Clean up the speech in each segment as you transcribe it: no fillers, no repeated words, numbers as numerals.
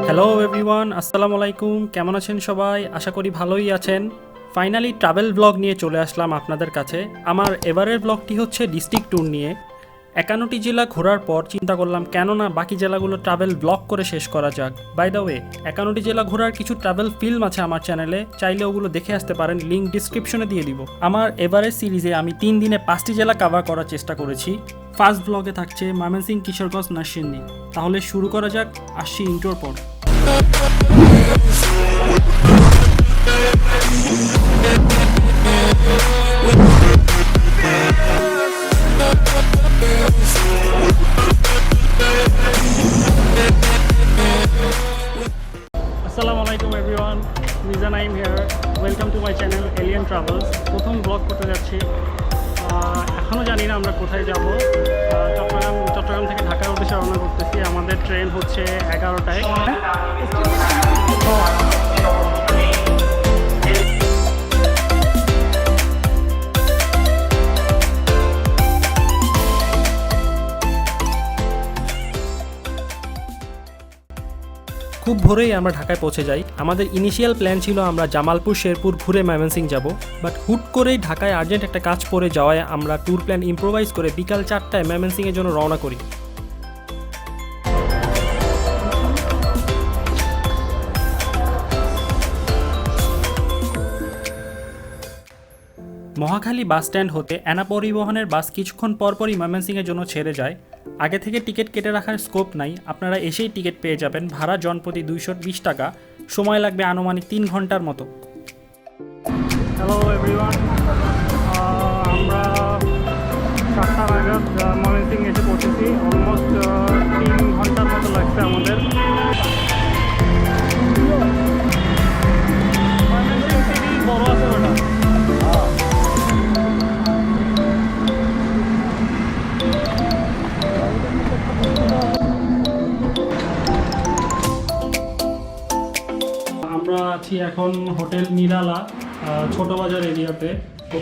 Hello everyone, আসসালামু আলাইকুম। কেমন আছেন সবাই? আশা করি ভালোই আছেন। ফাইনালি ট্রাভেল ব্লগ নিয়ে চলে আসলাম আপনাদের কাছে। আমার এবারের ব্লগটি হচ্ছে ডিস্ট্রিক্ট ট্যুর নিয়ে। 51টি জেলা ঘোরার পর চিন্তা করলাম কেন না বাকি জেলাগুলো ট্রাভেল ব্লগ করে শেষ করা যাক। বাই দ্য ওয়ে, 51টি জেলা ঘোরার কিছু ট্রাভেল ফিল্ম আছে আমার চ্যানেলে, চাইলে ওগুলো দেখে আসতে পারেন, লিঙ্ক ডিসক্রিপশনে দিয়ে দিব। আমার এবারের সিরিজে আমি 3 দিনে 5টি জেলা কভার করার চেষ্টা করেছি। ফার্স্ট ব্লগে থাকছে ময়মনসিংহ, কিশোরগঞ্জ, নরসিংদী। তাহলে শুরু করা যাক, আসছি ইন্ট্রোর পর। আসসালামু আলাইকুম everyone, Mizan I'm here. Welcome to my channel alien travels. প্রথম ব্লগ করতে যাচ্ছি। এখনও জানি না আমরা কোথায় যাব। চট্টগ্রাম থেকে ঢাকার উদ্দেশ্যে রওনা করতেছি। আমাদের ট্রেন হচ্ছে 11টায়। খুব ভোরেই আমরা ঢাকায় পৌঁছে যাই। আমাদের ইনিশিয়াল প্ল্যান ছিল আমরা জামালপুর, শেরপুর ঘুরে ময়মনসিংহ যাব, বাট হুট করেই ঢাকায় আর্জেন্ট একটা কাজ পড়ে যাওয়ায় আমরা ট্যুর প্ল্যান ইম্প্রোভাইজ করে বিকাল 4টায় ময়মনসিংহের জন্য রওনা করি। মহাখালী বাস স্ট্যান্ড হতে অ্যানা পরিবহনের বাস কিছুক্ষণ পরপরই ময়মনসিংহের জন্য ছেড়ে যায়। আগে থেকে টিকিট কেটে রাখার স্কোপ নাই, আপনারা এসেই টিকিট পেয়ে যাবেন। ভাড়া জনপ্রতি 220 টাকা, সময় লাগবে আনুমানিক 3 ঘন্টার মতো। হ্যালো এভরিওয়ান, আমরা 7টা নাগাদ ময়মনসিংহ এসে পৌঁছেছি। অলমোস্ট 3 ঘন্টার মতো লাগছে আমাদের। ময়মনসিংহ সিটি বড় আছে ওটা। আমরা আছি এখন হোটেল নিরালা, ছোট বাজার এরিয়াতে।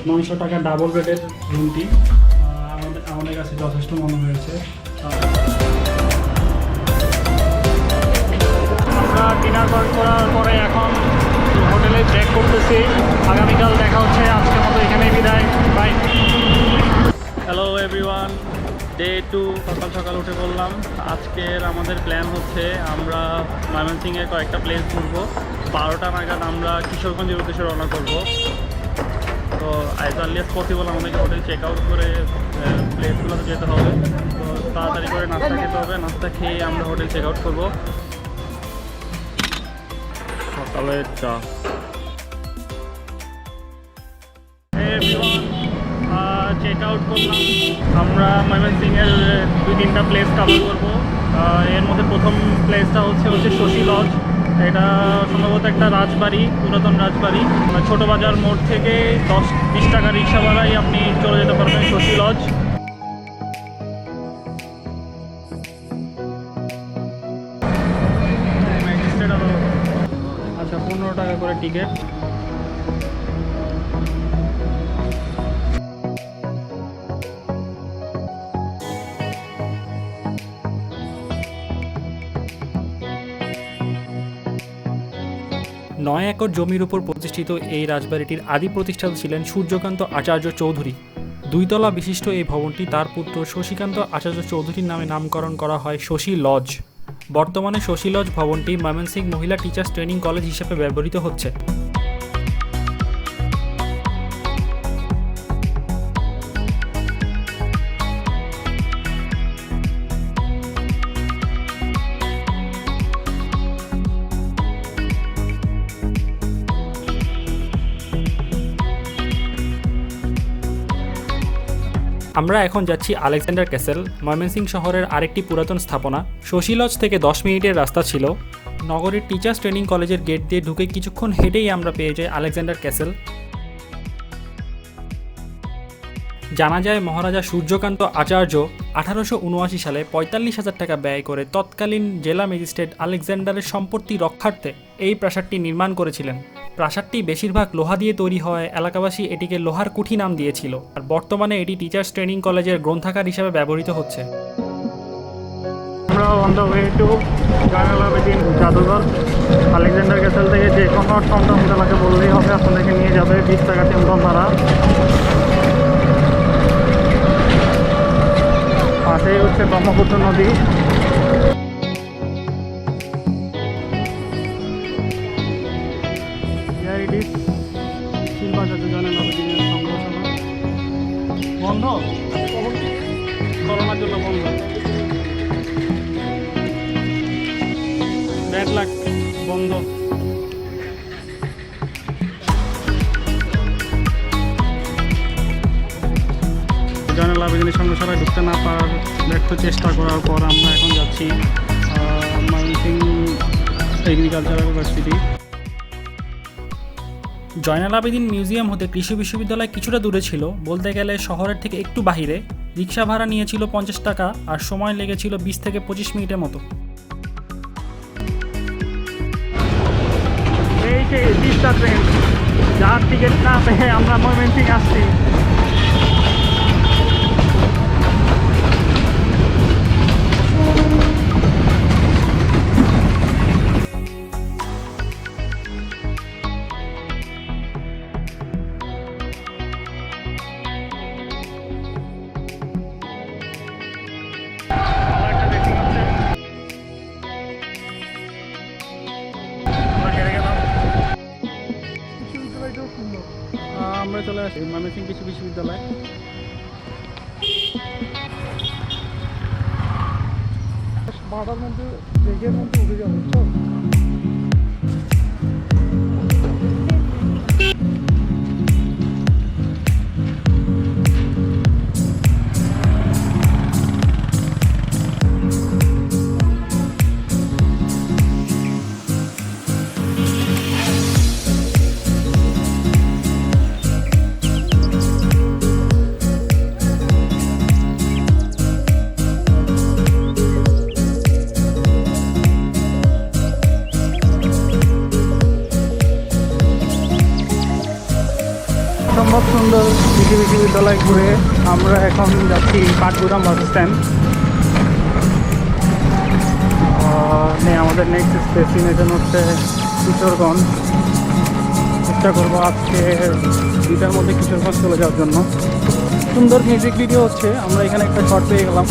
900 টাকা ডাবল বেডের রুমটি আমাদের কাছে যথেষ্ট মনে হয়েছে। আমরা ডিনার করার পরে এখন হোটেলে চেক করতেছি। আগামীকাল দেখা হচ্ছে। আজকের মতো এখানেই বিদায়, বাই। হ্যালো এভরিওয়ান, ডে 2, সকাল সকাল উঠে পড়লাম। আজকের আমাদের প্ল্যান হচ্ছে আমরা ময়মনসিংহের কয়েকটা প্লেস ঘুরবো। 12টা নাগাদ আমরা কিশোরগঞ্জের উদ্দেশ্যে রওনা করবো। তো অ্যাজ আর্লি অ্যাজ পসিবল আমাদেরকে হোটেল চেক আউট করে প্লেসগুলোতে যেতে হবে। তো তাড়াতাড়ি করে নাস্তা খেতে হবে। নাস্তা খেয়ে আমরা হোটেল চেক আউট করবো। সকালের চা। চেক আউট করলাম। আমরা ময়মনসিংহের 2-3টা প্লেস কভার করবো। এর মধ্যে প্রথম প্লেসটা হচ্ছে শশী লজ। এটা সম্ভবত একটা রাজবাড়ি, পুরাতন রাজবাড়ি। ছোট বাজার মোড় থেকে 10-20 টাকা রিক্সা ভাড়াই আপনি চলে যেতে পারবেন শশী লজ। আচ্ছা, 15 টাকা করে টিকিট। 9 একর জমির উপর প্রতিষ্ঠিত এই রাজবাড়িটির আদি প্রতিষ্ঠাতা ছিলেন সূর্যকান্ত আচার্য চৌধুরী। 2 তলা বিশিষ্ট এই ভবনটি তার পুত্র শশীকান্ত আচার্য চৌধুরীর নামে নামকরণ করা হয় শশী লজ। বর্তমানে শশী লজ ভবনটি ময়মনসিংহ মহিলা টিচার্স ট্রেনিং কলেজ হিসেবে ব্যবহৃত হচ্ছে। আমরা এখন যাচ্ছি আলেকজান্ডার ক্যাসেল, ময়মনসিংহ শহরের আরেকটি পুরাতন স্থাপনা। শশী লজ থেকে 10 মিনিটের রাস্তা ছিল। নগরের টিচার্স ট্রেনিং কলেজের গেট দিয়ে ঢুকে কিছুক্ষণ হেঁটেই আমরা পেয়ে যাই আলেকজান্ডার ক্যাসেল। জানা যায় মহারাজা সূর্যকান্ত আচার্য 1879 সালে 45,000 টাকা ব্যয় করে তৎকালীন জেলা ম্যাজিস্ট্রেট আলেকজান্ডারের সম্পত্তি রক্ষার্থে এই প্রাসাদটি নির্মাণ করেছিলেন। প্রাসাদটি বেশিরভাগ লোহা দিয়ে তৈরি হয়, এলাকাবাসী এটিকে লোহার কুঠি নাম দিয়েছিল, আর বর্তমানে এটি টিচার্স ট্রেনিং কলেজের গ্রন্থাগার হিসেবে ব্যবহৃত হচ্ছে। আমরা আমরা on the way to Joynal Abedin জাদুঘর। আলেকজান্ডার ক্যাসেল থেকে যে কোনো টমটম চালাকে বললেই হবে, আপনাদেরকে নিয়ে যাবে 20 টাকা টমটম ভাড়া। পাশেই হচ্ছে ব্রহ্মপুত্র নদী। বন্ধ, করোনার জন্য বন্ধ, ব্যাড লাক, বন্ধ। জয়নাল আবেদিনের সংগ্রহশালায় ঢুকতে না পারার ব্যর্থ চেষ্টা করার পর আমরা এখন যাচ্ছি Mymensingh agricultural university. Joynal Abedin museum হতে কৃষি বিশ্ববিদ্যালয় কিছুটা দূরে ছিল, বলতে গেলে শহরের থেকে একটু বাহিরে। রিক্সা ভাড়া নিয়েছিল 50 টাকা আর সময় লেগেছিল 20 থেকে 25 মিনিটের মতো। এই যে তিস্তা ট্রেন, যার টিকিট না পেয়ে আমরা ময়মনসিংহ আসছি। আমরা চলে আসি ময়মনসিংহ কৃষি বিশ্ববিদ্যালয়। বাটার মধ্যে লেগের মধ্যে উঠে যাবো। সম্ভব সুন্দর কৃষি বিশ্ববিদ্যালয় ঘুরে আমরা এখন যাচ্ছি পাটগুদাম বাস স্ট্যান্ড। আমাদের নেক্সট ডেস্টিনেশন হচ্ছে কিশোরগঞ্জ। চেষ্টা করবো আজকে 2টার মধ্যে কিশোরগঞ্জ চলে যাওয়ার জন্য। সুন্দর মিউজিক ভিডিও হচ্ছে, আমরা এখানে একটা শর্ট পেয়ে গেলাম।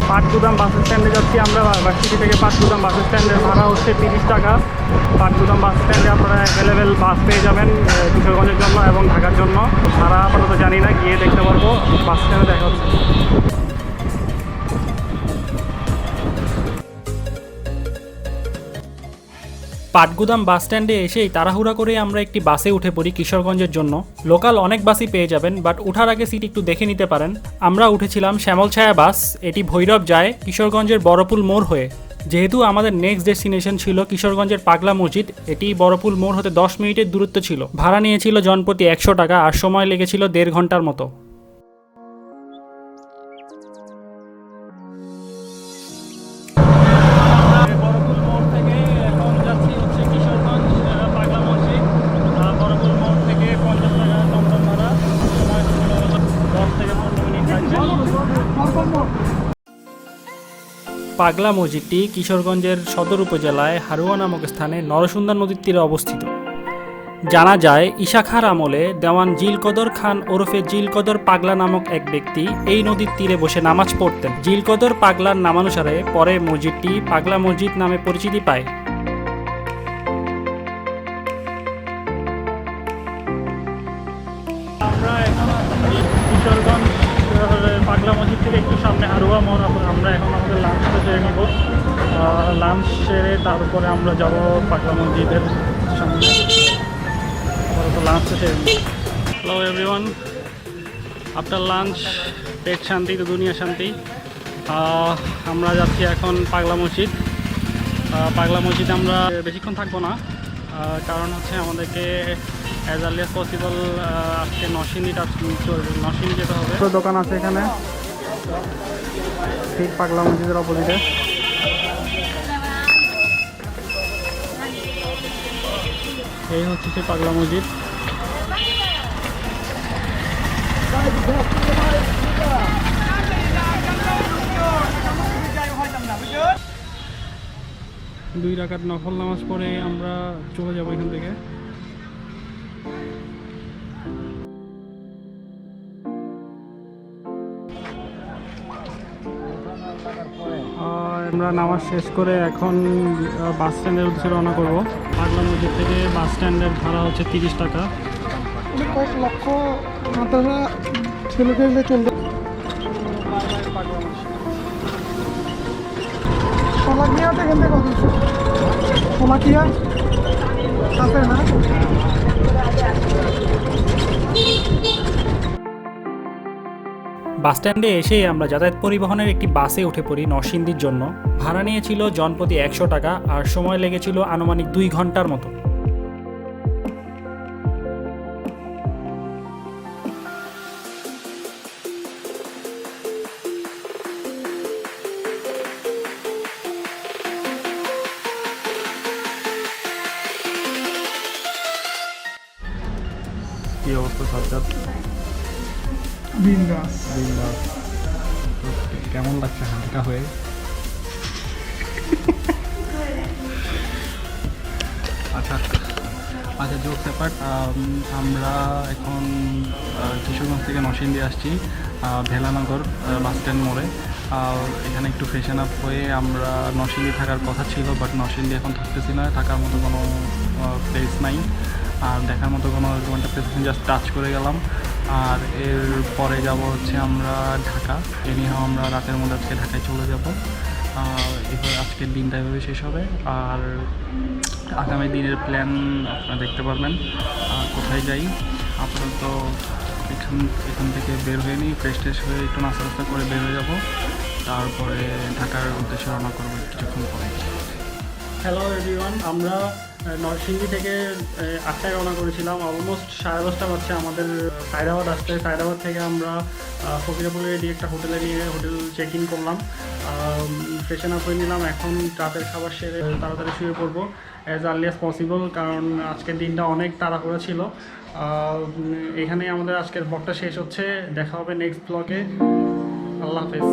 পাটগুদাম বাস স্ট্যান্ডে যাচ্ছি আমরা। ভার্সিটি থেকে পাটগুদাম বাস স্ট্যান্ডের ভাড়া হচ্ছে 30 টাকা। পাটগুদাম বাস স্ট্যান্ডে আপনারা অ্যাভেলেবেল বাস পেয়ে যাবেন কিশোরগঞ্জের জন্য এবং ঢাকার জন্য। ভাড়া আপাতত জানি না, গিয়ে দেখতে পারবো। বাস স্ট্যান্ডে দেখা হচ্ছে। পাটগুদাম বাস স্ট্যান্ডে এসেই তাড়াহুড়া করে আমরা একটি বাসে উঠে পড়ি কিশোরগঞ্জের জন্য। লোকাল অনেক বাসই পেয়ে যাবেন, বাট ওঠার আগে সিট একটু দেখে নিতে পারেন। আমরা উঠেছিলাম শ্যামলছায়া বাস। এটি ভৈরব যায় কিশোরগঞ্জের বড়পুল মোড় হয়ে। যেহেতু আমাদের নেক্সট ডেস্টিনেশন ছিল কিশোরগঞ্জের পাগলা মসজিদ, এটি বড়পুল মোড় হতে 10 মিনিটের দূরত্ব ছিল। ভাড়া নিয়েছিল জনপ্রতি 100 টাকা আর সময় লেগেছিল 1.5 ঘন্টার মতো। পাগলা মসজিদটি কিশোরগঞ্জের সদর উপজেলায় হারুয়া নামক স্থানে নরসুন্দা নদীর তীরে অবস্থিত। জানা যায় ঈশাখার আমলে দেওয়ান জিলকদর খান ওরফে জিলকদর পাগলা নামক এক ব্যক্তি এই নদীর তীরে বসে নামাজ পড়তেন। জিলকদর পাগলার নামানুসারে পরে মসজিদটি পাগলা মসজিদ নামে পরিচিতি পায়। আমরা এখন কিশোরগঞ্জ পাগলা মসজিদ থেকে একটু সামনে হারুয়া মোড়। আমরা এখন আমাদের লাঞ্চটা সেরে নিব। লাঞ্চ সেরে তারপরে আমরা যাব পাগলা মসজিদের সামনে। লাঞ্চটা সেরে নিব। হ্যালো এভরিওয়ান, আফটার লাঞ্চ পেট শান্তি তো দুনিয়া শান্তি। আমরা যাচ্ছি এখন পাগলা মসজিদ। পাগলা মসজিদ আমরা বেশিক্ষণ থাকবো না, কারণ হচ্ছে আমাদেরকে অ্যাজ আর্লি অ্যাজ পসিবল আজকে নরসিংদী যেতে হবে। দোকান আছে এখানে ঠিক পাগলা মসজিদের অপোজিটে। এই হচ্ছে সেই পাগলা মসজিদ। দুই রাকাত নফল নামাজ পড়ে আমরা চলে যাবো এখান থেকে। আমরা নামাজ শেষ করে এখন বাস স্ট্যান্ডের উদ্দেশ্যে রওনা করবো। পাগলা মসজিদ থেকে বাস স্ট্যান্ডের ভাড়া হচ্ছে 30 টাকা। কয়েক লক্ষ মাতারা ছেলেকে চলবে। সোলাকিয়াতে এখান থেকে কত? সোলাকিয়া আছে না? বাস স্ট্যান্ডে এসেই আমরা যাতায়াত পরিবহনের একটি বাসে উঠে পড়ি নরসিংদীর জন্য। ভাড়া নিয়েছিল জনপ্রতি 100 টাকা আর সময় লেগেছিল আনুমানিক 2 ঘন্টার মতো। কি অবস্থা সাজ্জাদ? বিন্দাস। কেমন লাগছে হালকা হয়ে? আচ্ছা আচ্ছা, জোকস অ্যাপার্ট, আমরা এখন কিশোরগঞ্জ থেকে নরসিংদী আসছি ভেলানগর বাস স্ট্যান্ড মোড়ে। এখানে একটু ফ্রেশন আপ হয়ে আমরা নরসিংদী থাকার কথা ছিল, বাট নরসিংদী এখন থাকতেছি না, থাকার মতো কোনো প্লেস নাই আর দেখার মতো কোনো একটা প্লেস জাস্ট টাচ করে গেলাম। আর এর পরে যাব হচ্ছে আমরা ঢাকা। এনিহাও আমরা রাতের মধ্যে আজকে ঢাকায় চলে যাব। এবার আজকের দিনটা এভাবে শেষ হবে আর আগামী দিনের প্ল্যান আপনারা দেখতে পারবেন। কোথায় যাই আপাতত এখান থেকে বের হয়ে নিই, ফ্রেশ ট্রেশ হয়ে একটু নাস্তা টাস্তা করে বের হয়ে যাব, তারপরে ঢাকার উদ্দেশ্যে রওনা করবো কিছুক্ষণ পরে। হ্যালো এভরিওয়ান, আমরা নরসিংদী থেকে 8টায় রওনা করেছিলাম। অলমোস্ট 10:30 বাজছে আমাদের সায়দাবাদ আসতে। সায়দাবাদ থেকে আমরা ফকিরাপুরে দিয়ে একটা হোটেল চেক ইন করলাম, ফ্রেশন আপ হয়ে নিলাম। এখন রাতের খাবার সেরে তাড়াতাড়ি শুয়ে পড়বো অ্যাজ আর্লি অ্যাজ পসিবল, কারণ আজকের দিনটা অনেক তাড়াহুড়ো ছিল। এখানেই আমাদের আজকের ব্লগটা শেষ হচ্ছে। দেখা হবে নেক্সট ব্লগে। আল্লাহ হাফেজ।